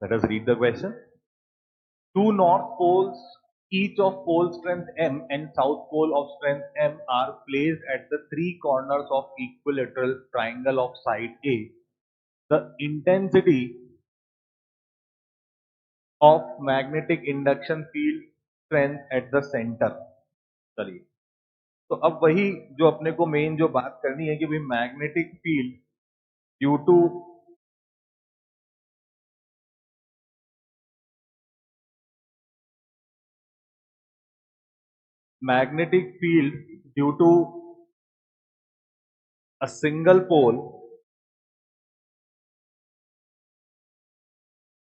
Let us read the question. Two north poles, each of pole strength m and south pole of strength m, are placed at the three corners of equilateral triangle of side A. The intensity of magnetic induction field strength at the center. चलिए, तो अब वही जो अपने को main जो बात करनी है कि भाई magnetic field due to magnetic field due to a single pole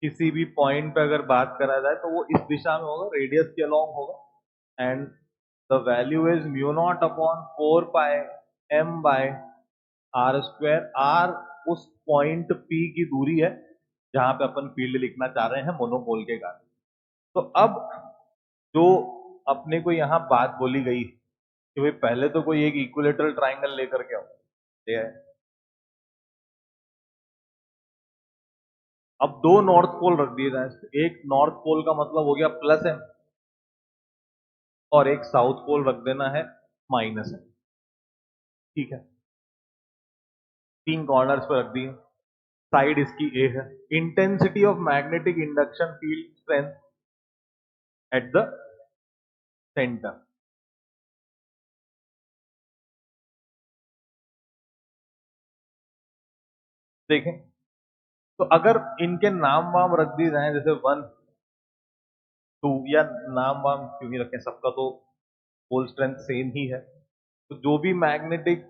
किसी भी पॉइंट पे अगर बात करा जाए तो वो इस दिशा में होगा, रेडियस के अलॉन्ग होगा, and the value is mu naught upon 4 pi m by r square. R उस पॉइंट पी की दूरी है जहां पे अपन फील्ड लिखना चाह रहे हैं मोनोपोल के कारण। तो अब जो अपने को यहां बात बोली गई कि भाई पहले तो कोई एक इक्विलेटरल ट्राइंगल लेकर के आओ, ठीक है। अब दो नॉर्थ पोल रख दिए जाए, एक नॉर्थ पोल का मतलब हो गया प्लस एम और एक साउथ पोल रख देना है माइनस एम, ठीक है। तीन कॉर्नर्स पर रख दिए, साइड इसकी ए है। Intensity of magnetic induction field strength at the centre. देखें तो अगर इनके नाम वाम रख दिए जाए, जैसे 1 2, या नाम वाम क्यों नहीं रखें, सबका तो पोल स्ट्रेंथ सेम ही है, तो जो भी मैग्नेटिक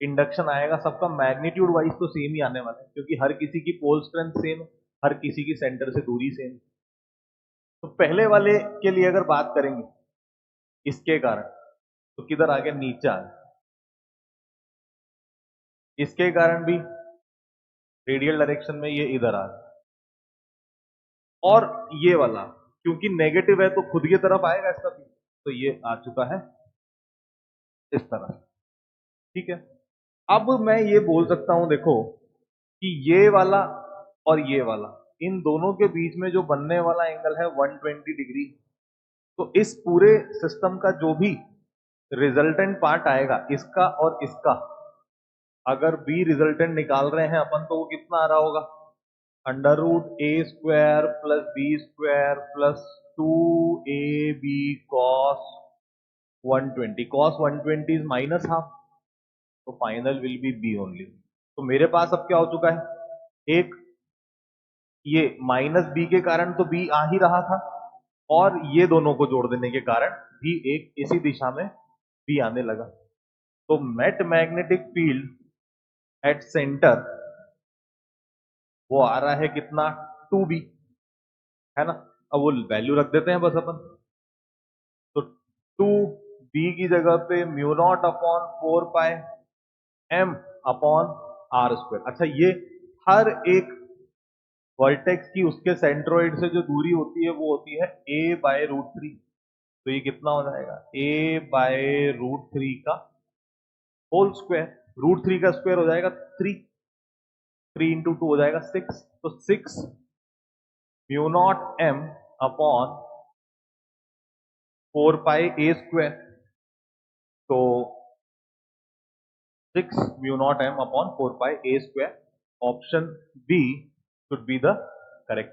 इंडक्शन आएगा सबका मैग्नीट्यूड वाइज तो सेम ही आने वाला है, क्योंकि हर किसी की पोल स्ट्रेंथ सेम है, हर किसी की सेंटर से दूरी सेम। तो पहले वाले के लिए अगर बात करेंगे इसके कारण, तो किधर आ गया, नीचे आ गया। इसके कारण भी रेडियल डायरेक्शन में ये इधर आ गया, और ये वाला क्योंकि नेगेटिव है तो खुद की तरफ आएगा इसका भी, तो ये आ चुका है इस तरह, ठीक है। अब मैं ये बोल सकता हूं, देखो कि ये वाला और ये वाला, इन दोनों के बीच में जो बनने वाला एंगल है 120 डिग्री। तो इस पूरे सिस्टम का जो भी रिजल्टेंट पार्ट आएगा, इसका और इसका, अगर बी रिजल्टेंट निकाल रहे हैं अपन, तो वो कितना आ रहा होगा, under root a square plus b square plus 2ab cos 120। Cos 120 is minus half, तो final will be b only. तो मेरे पास अब क्या हो चुका है, एक ये माइनस बी के कारण तो बी आ ही रहा था, और ये दोनों को जोड़ देने के कारण भी एक इसी दिशा में बी आने लगा। तो net magnetic field at centre वो आ रहा है कितना, 2b, है ना। अब वो वैल्यू रख देते हैं बस अपन, तो 2b की जगह पे mu naught upon 4 pi m upon r square. अच्छा, ये हर एक वर्टेक्स की उसके सेंट्रोइड से जो दूरी होती है वो होती है a बाय रूट 3। तो ये कितना हो जाएगा, a बाय रूट 3 का होल स्क्वायर। रूट 3 का स्क्वायर हो जाएगा 3, 3 इंटू 2 हो जाएगा 6, तो 6 mu naught m upon 4 pi a square. तो 6 mu naught m upon 4 pi a square. Option B should be the correct